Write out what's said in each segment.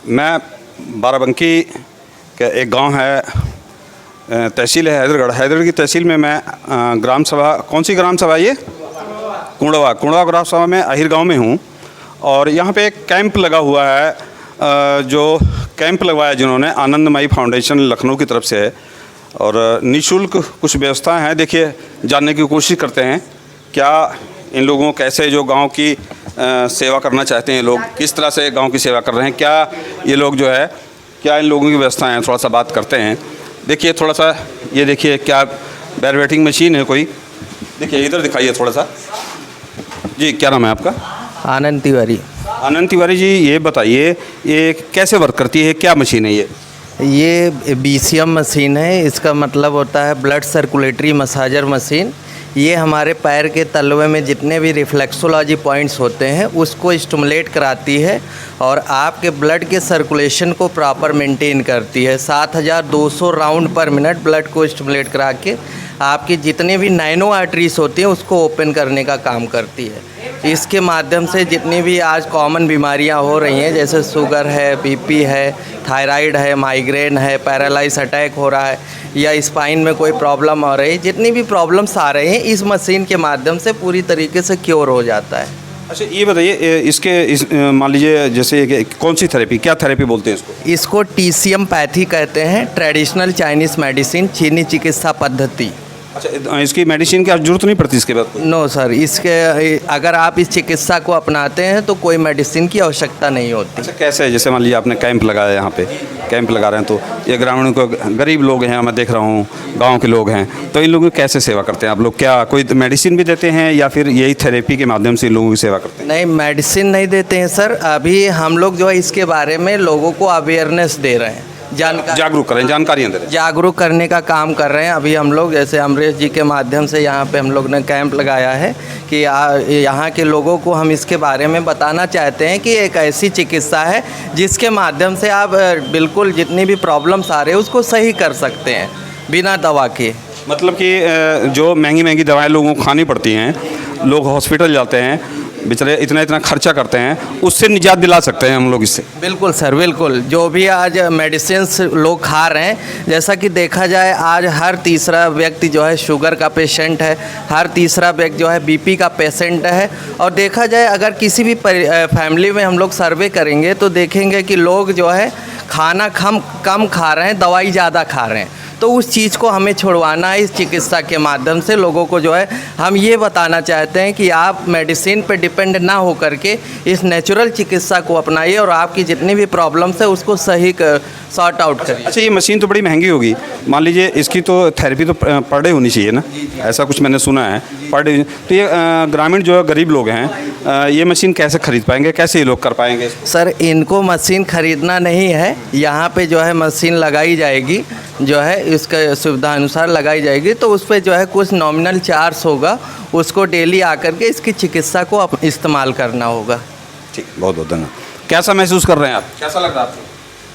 मैं बाराबंकी का एक गांव है, तहसील है हैदरगढ़ की तहसील में मैं ग्राम सभा, कौन सी ग्राम सभा ये? कुंडवा ग्राम सभा में आहिर गांव में हूँ। और यहाँ पे एक कैंप लगा हुआ है, जो कैंप लगवाया जिन्होंने आनंदमयी फाउंडेशन लखनऊ की तरफ से है, और निःशुल्क कुछ व्यवस्थाएं हैं। देखिए, जानने की कोशिश करते हैं क्या इन लोगों कैसे जो गांव की सेवा करना चाहते हैं, लोग किस तरह से गांव की सेवा कर रहे हैं, क्या ये लोग जो है, क्या इन लोगों की व्यवस्थाएं हैं, थोड़ा सा बात करते हैं। देखिए थोड़ा सा, ये देखिए क्या बैरवेटिंग मशीन है कोई, देखिए इधर दिखाइए थोड़ा सा। जी, क्या नाम है आपका? आनंद तिवारी। आनंद तिवारी जी, ये बताइए ये कैसे वर्क करती है, क्या मशीन है ये? ये BCM मशीन है। इसका मतलब होता है ब्लड सर्कुलेटरी मसाजर मशीन। ये हमारे पैर के तलवे में जितने भी रिफ्लेक्सोलॉजी पॉइंट्स होते हैं उसको स्टिमुलेट कराती है और आपके ब्लड के सर्कुलेशन को प्रॉपर मेंटेन करती है। 7200 राउंड पर मिनट ब्लड को स्टिमुलेट करा के आपकी जितने भी नैनो आर्टरीज होती हैं उसको ओपन करने का काम करती है। इसके माध्यम से जितनी भी आज कॉमन बीमारियां हो रही हैं, जैसे शुगर है, BP है, थायराइड है, माइग्रेन है, पैरालाइज अटैक हो रहा है या स्पाइन में कोई प्रॉब्लम आ रही है, जितनी भी प्रॉब्लम्स आ रही हैं इस मशीन के माध्यम से पूरी तरीके से क्योर हो जाता है। अच्छा, ये बताइए इसके मान लीजिए जैसे कौन सी थेरेपी, क्या थेरेपी बोलते हैं इसको? इसको TCM पैथी कहते हैं, ट्रेडिशनल चाइनीज़ मेडिसिन, चीनी चिकित्सा पद्धति। अच्छा, इसकी मेडिसिन की जरूरत नहीं पड़ती इसके बाद? नो सर, इसके अगर आप इस चिकित्सा को अपनाते हैं तो कोई मेडिसिन की आवश्यकता नहीं होती। अच्छा, कैसे है? जैसे मान लीजिए आपने कैंप लगाया, यहाँ पे कैंप लगा रहे हैं, तो ये ग्रामीणों को, गरीब लोग हैं, मैं देख रहा हूँ गांव के लोग हैं, तो इन लोगों की कैसे सेवा करते हैं आप लोग? क्या कोई मेडिसिन भी देते हैं या फिर यही थेरेपी के माध्यम से इन लोगों की सेवा करते हैं? नहीं, मेडिसिन नहीं देते हैं सर। अभी हम लोग जो है इसके बारे में लोगों को अवेयरनेस दे रहे हैं, जागरूक करें, जानकारियाँ दे रहे हैं, जागरूक करने का काम कर रहे हैं। अभी हम लोग जैसे अमरीश जी के माध्यम से यहाँ पे हम लोग ने कैंप लगाया है कि यहाँ के लोगों को हम इसके बारे में बताना चाहते हैं कि एक ऐसी चिकित्सा है जिसके माध्यम से आप बिल्कुल जितनी भी प्रॉब्लम्स आ रही है उसको सही कर सकते हैं बिना दवा के। मतलब कि जो महंगी दवाएं लोगों को खानी पड़ती हैं, लोग हॉस्पिटल जाते हैं, बेचारे इतना खर्चा करते हैं, उससे निजात दिला सकते हैं हम लोग इससे। बिल्कुल सर, बिल्कुल। जो भी आज मेडिसिन्स लोग खा रहे हैं, जैसा कि देखा जाए आज हर तीसरा व्यक्ति जो है शुगर का पेशेंट है, हर तीसरा व्यक्ति जो है BP का पेशेंट है। और देखा जाए अगर किसी भी फैमिली में हम लोग सर्वे करेंगे तो देखेंगे कि लोग जो है खाना कम खा रहे हैं, दवाई ज़्यादा खा रहे हैं। तो उस चीज़ को हमें छुड़वाना है। इस चिकित्सा के माध्यम से लोगों को जो है हम ये बताना चाहते हैं कि आप मेडिसिन पे डिपेंड ना हो करके इस नेचुरल चिकित्सा को अपनाइए और आपकी जितनी भी प्रॉब्लम्स है उसको सही सॉर्ट आउट करिए। अच्छा, ये मशीन तो बड़ी महंगी होगी, मान लीजिए इसकी तो थेरेपी तो पर डे होनी चाहिए ना? ऐसा कुछ मैंने सुना है, पर डे। तो ये ग्रामीण जो है, गरीब लोग हैं, ये मशीन कैसे खरीद पाएंगे, कैसे ये लोग कर पाएंगे? सर, इनको मशीन खरीदना नहीं है, यहाँ पे जो है मशीन लगाई जाएगी, जो है इसका सुविधा अनुसार लगाई जाएगी। तो उस पर जो है कुछ नॉमिनल चार्ज होगा, उसको डेली आकर के इसकी चिकित्सा को इस्तेमाल करना होगा। ठीक, बहुत बहुत धन्यवाद। कैसा महसूस कर रहे हैं आप, कैसा लग रहा है आपको?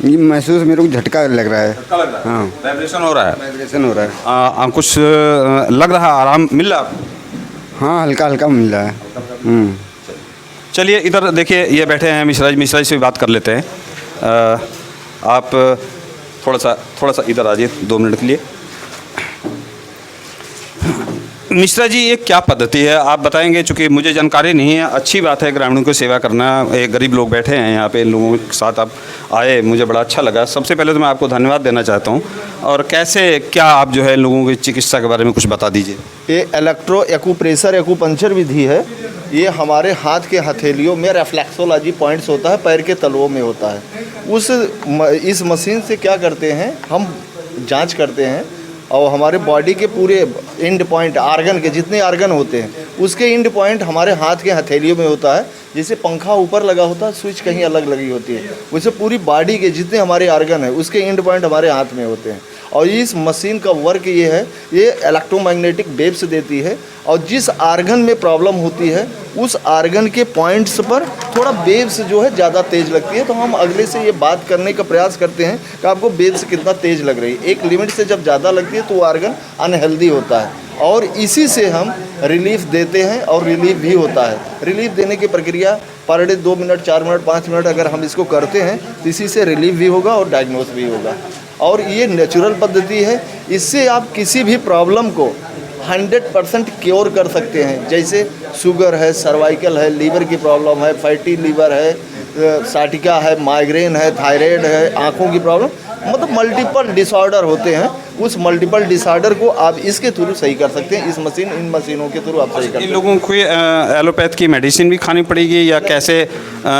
ये महसूस मेरे को झटका लग रहा है। झटका लग रहा है? हाँ, वाइब्रेशन हो रहा है? वाइब्रेशन हो रहा है। कुछ लग रहा है, आराम मिल रहा है आपको? हाँ, हल्का हल्का मिल रहा है। चलिए इधर देखिए, ये बैठे हैं मिश्रा जी से भी बात कर लेते हैं। आप थोड़ा सा इधर आ जाइए 2 मिनट के लिए। मिश्रा जी, ये क्या पद्धति है आप बताएंगे? चूँकि मुझे जानकारी नहीं है। अच्छी बात है ग्रामीणों की सेवा करना, एक गरीब लोग बैठे हैं यहाँ पे, इन लोगों के साथ आप आए, मुझे बड़ा अच्छा लगा। सबसे पहले तो मैं आपको धन्यवाद देना चाहता हूँ। और कैसे क्या आप जो है लोगों की चिकित्सा के बारे में कुछ बता दीजिए। ये एक्यूप्रेशर एक्यूपंक्चर विधि है। ये हमारे हाथ के हथेलियों में रिफ्लेक्सोलॉजी पॉइंट्स होता है, पैर के तलवों में होता है। इस मशीन से क्या करते हैं, हम जांच करते हैं और हमारे बॉडी के पूरे एंड पॉइंट, आर्गन के जितने आर्गन होते हैं उसके एंड पॉइंट हमारे हाथ के हथेलियों में होता है। जैसे पंखा ऊपर लगा होता है, स्विच कहीं अलग लगी होती है, वैसे पूरी बॉडी के जितने हमारे आर्गन है उसके एंड पॉइंट हमारे हाथ में होते हैं। और इस मशीन का वर्क ये है, ये इलेक्ट्रोमैग्नेटिक वेव्स देती है और जिस आर्गन में प्रॉब्लम होती है उस आर्गन के पॉइंट्स पर थोड़ा वेव्स जो है ज़्यादा तेज़ लगती है। तो हम अगले से ये बात करने का प्रयास करते हैं कि आपको वेव्स कितना तेज़ लग रही है। एक लिमिट से जब ज़्यादा लगती है तो वो आर्गन अनहेल्दी होता है और इसी से हम रिलीफ देते हैं और रिलीफ भी होता है। रिलीफ देने की प्रक्रिया per day 2 minute 4 minute 5 minute अगर हम इसको करते हैं तो इसी से रिलीफ भी होगा और डायग्नोस भी होगा। और ये नेचुरल पद्धति है, इससे आप किसी भी प्रॉब्लम को 100% क्योर कर सकते हैं। जैसे शुगर है, सर्वाइकल है, लीवर की प्रॉब्लम है, फैटी लीवर है, साटिका है, माइग्रेन है, थायराइड है, आँखों की प्रॉब्लम, मतलब मल्टीपल डिसऑर्डर होते हैं। उस मल्टीपल डिसऑर्डर को आप इसके थ्रू सही कर सकते हैं। इन मशीनों के थ्रू आप सही कर सकते इन हैं। लोगों को एलोपैथ की मेडिसिन भी खानी पड़ेगी या कैसे,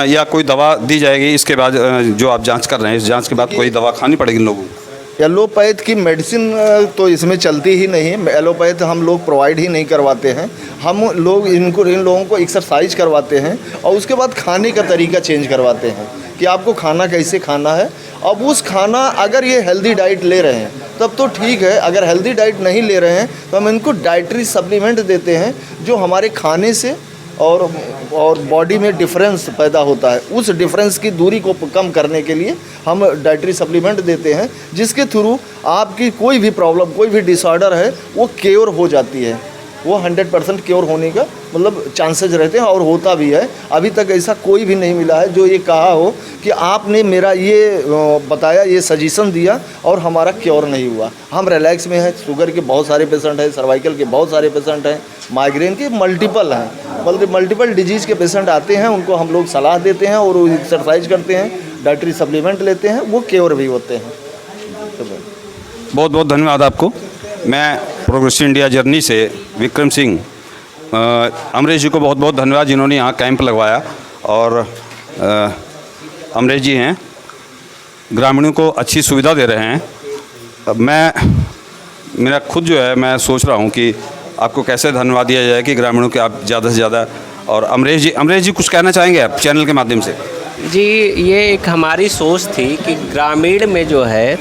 या कोई दवा दी जाएगी इसके बाद, जो आप जांच कर रहे हैं इस जांच के बाद कोई दवा खानी पड़ेगी इन लोगों को? एलोपैथ की मेडिसिन तो इसमें चलती ही नहीं है। एलोपैथ हम लोग प्रोवाइड ही नहीं करवाते हैं। हम लोग इन लोगों को एक्सरसाइज करवाते हैं और उसके बाद खाने का तरीका चेंज करवाते हैं कि आपको खाना कैसे खाना है। अब उस खाना अगर ये हेल्दी डाइट ले रहे हैं तब तो ठीक है, अगर हेल्दी डाइट नहीं ले रहे हैं तो हम इनको डाइटरी सप्लीमेंट देते हैं जो हमारे खाने से और बॉडी में डिफरेंस पैदा होता है। उस डिफरेंस की दूरी को कम करने के लिए हम डाइटरी सप्लीमेंट देते हैं, जिसके थ्रू आपकी कोई भी प्रॉब्लम, कोई भी डिसऑर्डर है वो क्योर हो जाती है। वो 100% क्योर होने का मतलब चांसेस रहते हैं और होता भी है। अभी तक ऐसा कोई भी नहीं मिला है जो ये कहा हो कि आपने मेरा ये बताया, ये सजेशन दिया और हमारा क्योर नहीं हुआ। हम रिलैक्स में हैं। शुगर के बहुत सारे पेशेंट हैं, सर्वाइकल के बहुत सारे पेशेंट हैं, माइग्रेन के मल्टीपल हैं, मल्टीपल डिजीज़ के पेशेंट आते हैं, उनको हम लोग सलाह देते हैं और एक्सरसाइज करते हैं, डाइटरी सप्लीमेंट लेते हैं, वो क्योर भी होते हैं। बहुत बहुत धन्यवाद आपको। मैं प्रोग्रेसिव इंडिया जर्नी से विक्रम सिंह, अमरेश जी को बहुत बहुत धन्यवाद जिन्होंने यहाँ कैंप लगवाया। और अमरेश जी हैं, ग्रामीणों को अच्छी सुविधा दे रहे हैं। अब मेरा खुद जो है, मैं सोच रहा हूँ कि आपको कैसे धन्यवाद दिया जाए कि ग्रामीणों के आप ज़्यादा से ज़्यादा। और अमरेश जी कुछ कहना चाहेंगे आप चैनल के माध्यम से? जी, ये एक हमारी सोच थी कि ग्रामीण में जो है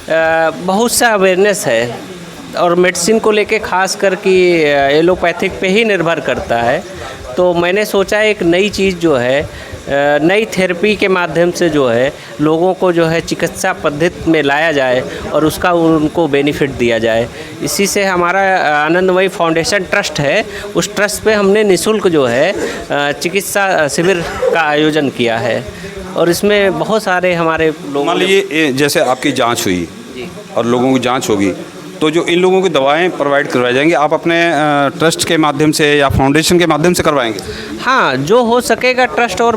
बहुत सा अवेयरनेस है और मेडिसिन को लेके खास कर कि एलोपैथिक पे ही निर्भर करता है। तो मैंने सोचा एक नई चीज़ जो है, नई थेरेपी के माध्यम से जो है लोगों को जो है चिकित्सा पद्धति में लाया जाए और उसका उनको बेनिफिट दिया जाए। इसी से हमारा आनंदमयी फाउंडेशन ट्रस्ट है, उस ट्रस्ट पे हमने निःशुल्क जो है चिकित्सा शिविर का आयोजन किया है। और इसमें बहुत सारे हमारे लोग, मान लीजिए जैसे आपकी जांच हुई और लोगों की जांच होगी तो जो इन लोगों की दवाएं प्रोवाइड करवाई जाएंगी, आप अपने ट्रस्ट के माध्यम से या फाउंडेशन के माध्यम से करवाएंगे? हाँ, जो हो सकेगा ट्रस्ट और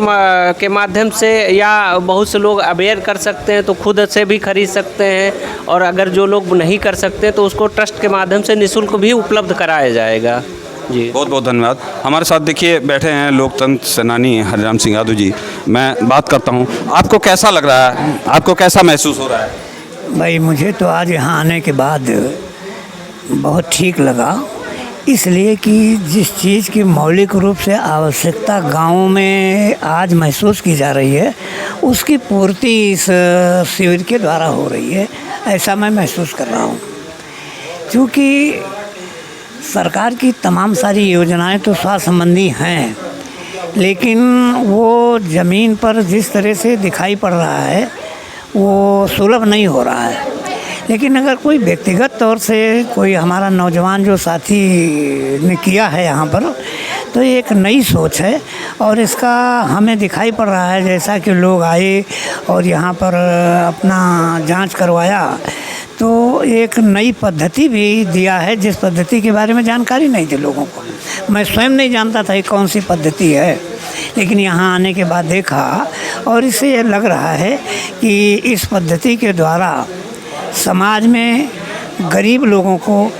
के माध्यम से, या बहुत से लोग अवेयर कर सकते हैं तो खुद से भी खरीद सकते हैं। और अगर जो लोग नहीं कर सकते तो उसको ट्रस्ट के माध्यम से निःशुल्क भी उपलब्ध कराया जाएगा। जी, बहुत बहुत धन्यवाद। हमारे साथ देखिए बैठे हैं लोकतंत्र सेनानी हरिराम सिंह यादव जी। मैं बात करता हूँ, आपको कैसा लग रहा है, आपको कैसा महसूस हो रहा है? भाई मुझे तो आज यहाँ आने के बाद बहुत ठीक लगा, इसलिए कि जिस चीज़ की मौलिक रूप से आवश्यकता गाँव में आज महसूस की जा रही है उसकी पूर्ति इस शिविर के द्वारा हो रही है, ऐसा मैं महसूस कर रहा हूँ। क्योंकि सरकार की तमाम सारी योजनाएं तो स्वास्थ्य संबंधी हैं, लेकिन वो ज़मीन पर जिस तरह से दिखाई पड़ रहा है वो सुलभ नहीं हो रहा है। लेकिन अगर कोई व्यक्तिगत तौर से कोई हमारा नौजवान जो साथी ने किया है यहाँ पर, तो ये एक नई सोच है और इसका हमें दिखाई पड़ रहा है। जैसा कि लोग आए और यहाँ पर अपना जांच करवाया तो एक नई पद्धति भी दिया है जिस पद्धति के बारे में जानकारी नहीं थी लोगों को। मैं स्वयं नहीं जानता था ये कौन सी पद्धति है, लेकिन यहाँ आने के बाद देखा और इससे ये लग रहा है कि इस पद्धति के द्वारा समाज में गरीब लोगों को,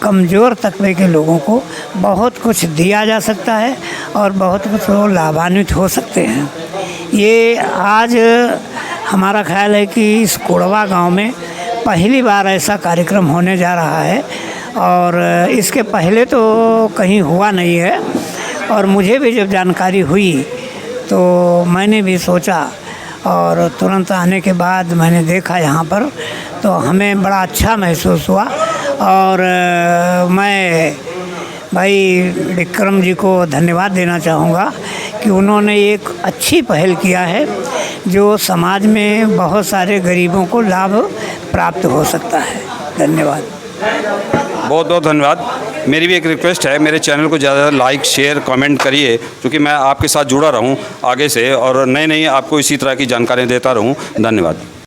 कमज़ोर तबके के लोगों को बहुत कुछ दिया जा सकता है और बहुत कुछ लोग लाभान्वित हो सकते हैं। ये आज हमारा ख्याल है कि इस कुड़वा गांव में पहली बार ऐसा कार्यक्रम होने जा रहा है और इसके पहले तो कहीं हुआ नहीं है। और मुझे भी जब जानकारी हुई तो मैंने भी सोचा और तुरंत आने के बाद मैंने देखा यहाँ पर, तो हमें बड़ा अच्छा महसूस हुआ। और मैं भाई विक्रम जी को धन्यवाद देना चाहूँगा कि उन्होंने एक अच्छी पहल किया है जो समाज में बहुत सारे गरीबों को लाभ प्राप्त हो सकता है। धन्यवाद। बहुत बहुत धन्यवाद। मेरी भी एक रिक्वेस्ट है, मेरे चैनल को ज़्यादा लाइक शेयर कमेंट करिए, क्योंकि मैं आपके साथ जुड़ा रहूं आगे से और नई नई आपको इसी तरह की जानकारियाँ देता रहूं। धन्यवाद।